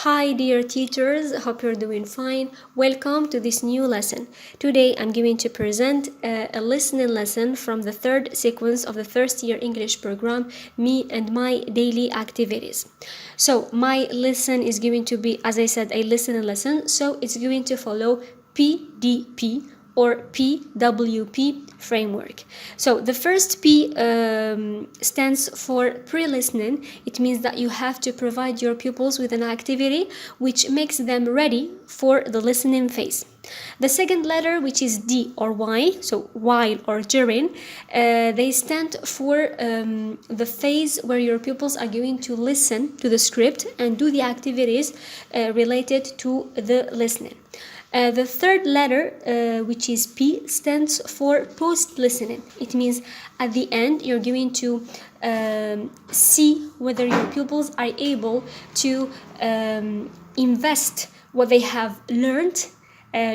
Hi dear teachers, hope you're doing fine. Welcome to this new lesson. Today I'm going to present a listening lesson from the third sequence of the first year English program, Me and My Daily Activities. So my lesson is going to be, as I said, a listening lesson. So it's going to follow PDP or PWP framework. So the first P stands for pre-listening. It means that you have to provide your pupils with an activity which makes them ready for the listening phase. The second letter, which is D or Y, so while or during, they stand for the phase where your pupils are going to listen to the script and do the activities related to the listening. The third letter, which is P, stands for post-listening. It means at the end you're going to see whether your pupils are able to invest what they have learned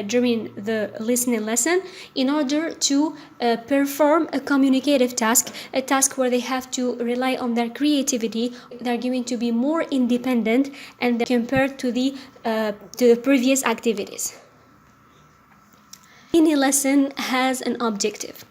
during the listening lesson in order to perform a communicative task, a task where they have to rely on their creativity. They're going to be more independent and compared to the previous activities. Any lesson has an objective.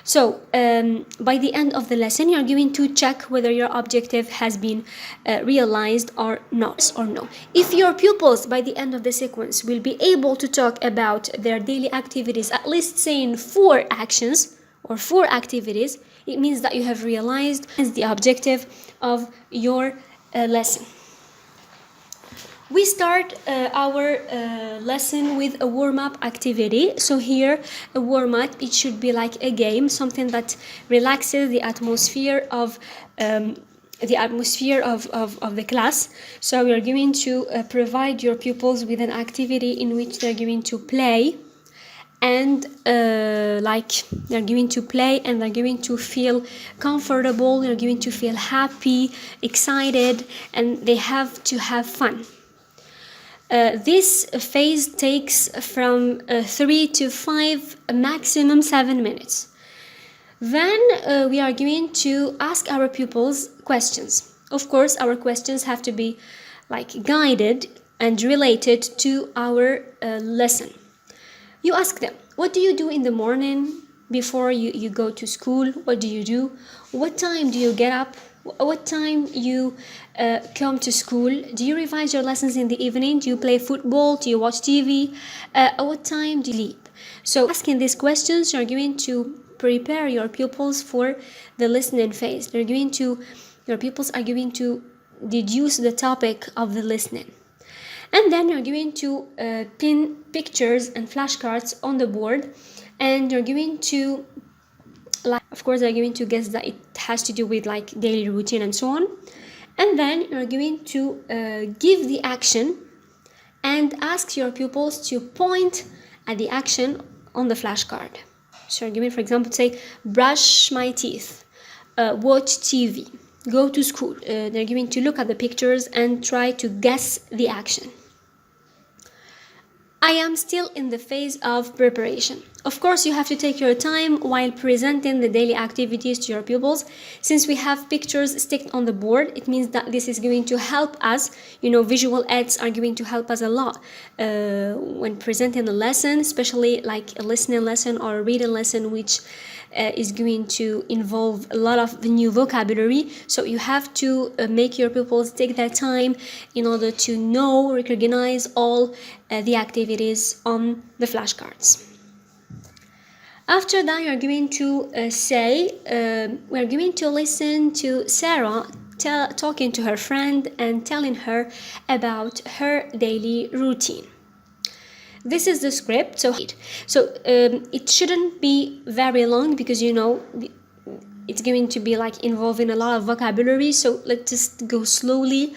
So by the end of the lesson, you're going to check whether your objective has been realized or not or no. If your pupils by the end of the sequence will be able to talk about their daily activities, at least saying 4 actions or 4 activities, it means that you have realized the objective of your lesson. We start our lesson with a warm-up activity. So here, a warm-up, it should be like a game, something that relaxes the atmosphere of the class. So we are going to provide your pupils with an activity in which they're going to play and they're going to play and they're going to feel comfortable, they're going to feel happy, excited, and they have to have fun. This phase takes from 3 to 5, maximum 7 minutes. Then we are going to ask our pupils questions. Of course, our questions have to be guided and related to our lesson. You ask them, what do you do in the morning before you go to school? What do you do? What time do you get up? What time you come to school? Do you revise your lessons in the evening? Do you play football? Do you watch TV? What time do you sleep? So asking these questions, you're going to prepare your pupils for the listening phase. Your pupils are going to deduce the topic of the listening. And then you're going to pin pictures and flashcards on the board, and you're going to of course, they're going to guess that it has to do with daily routine and so on. And then you're going to give the action and ask your pupils to point at the action on the flashcard. So you're going, for example, say, brush my teeth, watch TV, go to school. They're going to look at the pictures and try to guess the action. I am still in the phase of preparation. Of course, you have to take your time while presenting the daily activities to your pupils. Since we have pictures sticked on the board, it means that this is going to help us. Visual aids are going to help us a lot when presenting a lesson, especially like a listening lesson or a reading lesson, which is going to involve a lot of the new vocabulary. So you have to make your pupils take their time in order to recognize all the activities on the flashcards. After that, you're going to we're going to listen to Sarah talking to her friend and telling her about her daily routine. This is the script, so it shouldn't be very long because it's going to be involving a lot of vocabulary. So let's just go slowly.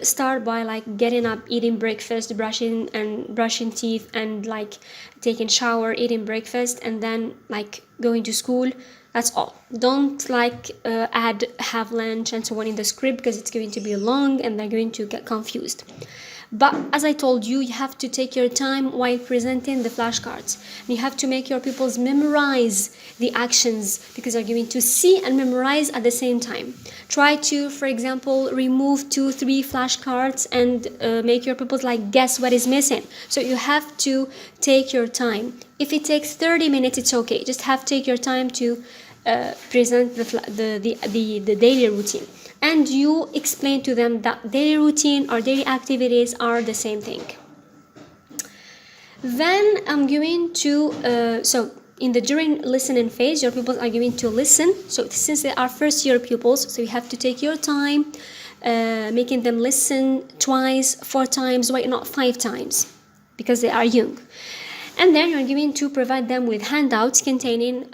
Start by getting up, eating breakfast, brushing teeth, and taking shower, eating breakfast, and then going to school. That's all. Don't add have lunch and so on in the script because it's going to be long and they're going to get confused. But as I told you, you have to take your time while presenting the flashcards. You have to make your pupils memorize the actions, because they're going to see and memorize at the same time. Try to, for example, remove 2-3 flashcards and make your pupils like guess what is missing. So you have to take your time. If it takes 30 minutes, it's okay. Just have to take your time to present the daily routine. And you explain to them that daily routine or daily activities are the same thing. Then I'm going to, so in the during listening phase, your pupils are going to listen. So since they are first year pupils, so you have to take your time, making them listen twice, 4 times, why not 5 times, because they are young. And then you're going to provide them with handouts containing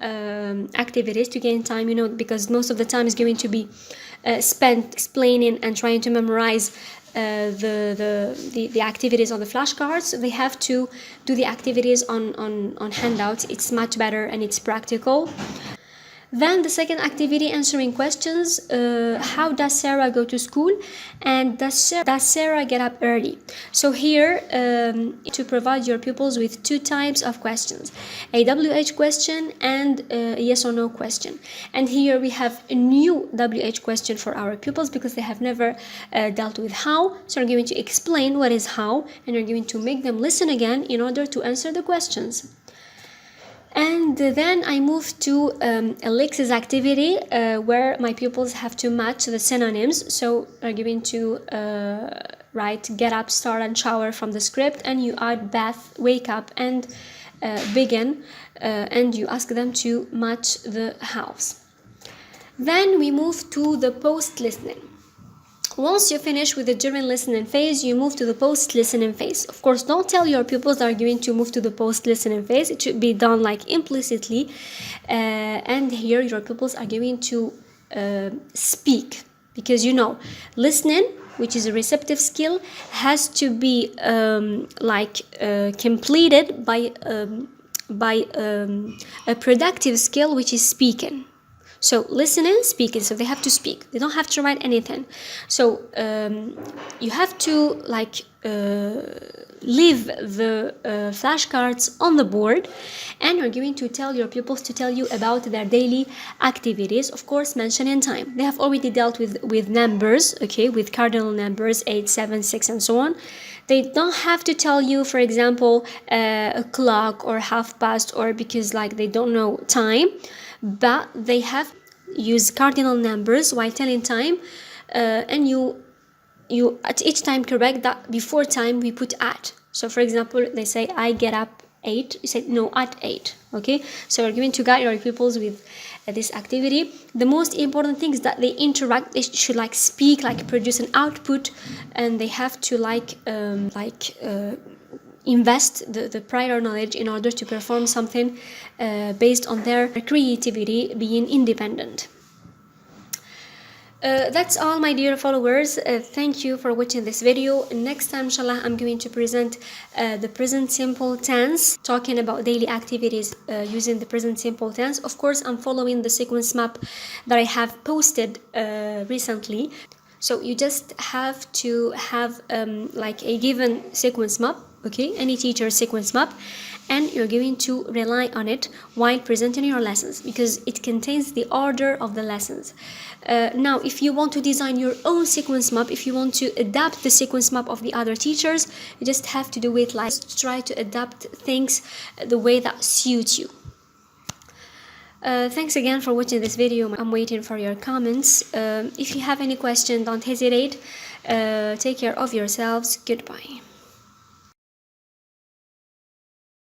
activities to gain time, you know, because most of the time is going to be spent explaining and trying to memorize the activities on the flashcards. They have to do the activities on handouts. It's much better and it's practical. Then the second activity, answering questions. How does Sarah go to school? And does Sarah get up early? So here, to provide your pupils with 2 types of questions, a WH question and a yes or no question. And here we have a new WH question for our pupils because they have never dealt with how. So we're going to explain what is how, and we're going to make them listen again in order to answer the questions. And then I move to Alex's activity where my pupils have to match the synonyms. So I'm going to write get up, start and shower from the script, and you add bath, wake up and begin, and you ask them to match the house. Then we move to the post-listening. Once you finish with the during listening phase, you move to the post-listening phase. Of course, don't tell your pupils that are going to move to the post-listening phase. It should be done like implicitly. And here your pupils are going to speak. Because you know, listening, which is a receptive skill, has to be completed by a productive skill, which is speaking. So listening, speaking, so they have to speak. They don't have to write anything. So you have to leave the flashcards on the board, and you're going to tell your pupils to tell you about their daily activities, of course mentioning time. They have already dealt with numbers, okay, with cardinal numbers 8, 7, 6 and so on. They don't have to tell you, for example, a clock or half past, or because they don't know time, but they have used cardinal numbers while telling time, and you at each time correct that before time we put at. So for example, they say I get up 8, you say no, at 8. Okay, so you're going to guide your pupils with this activity. The most important thing is that they interact. They should speak, produce an output, and they have to invest the prior knowledge in order to perform something based on their creativity, being independent. That's all, my dear followers. Thank you for watching this video. Next time, inshallah, I'm going to present the present simple tense, talking about daily activities using the present simple tense. Of course, I'm following the sequence map that I have posted recently. So you just have to have a given sequence map, okay, any teacher's sequence map, and you're going to rely on it while presenting your lessons because it contains the order of the lessons. Now, if you want to design your own sequence map, if you want to adapt the sequence map of the other teachers, you just have to do it try to adapt things the way that suits you. Thanks again for watching this video. I'm waiting for your comments. If you have any question, don't hesitate. Take care of yourselves. Goodbye.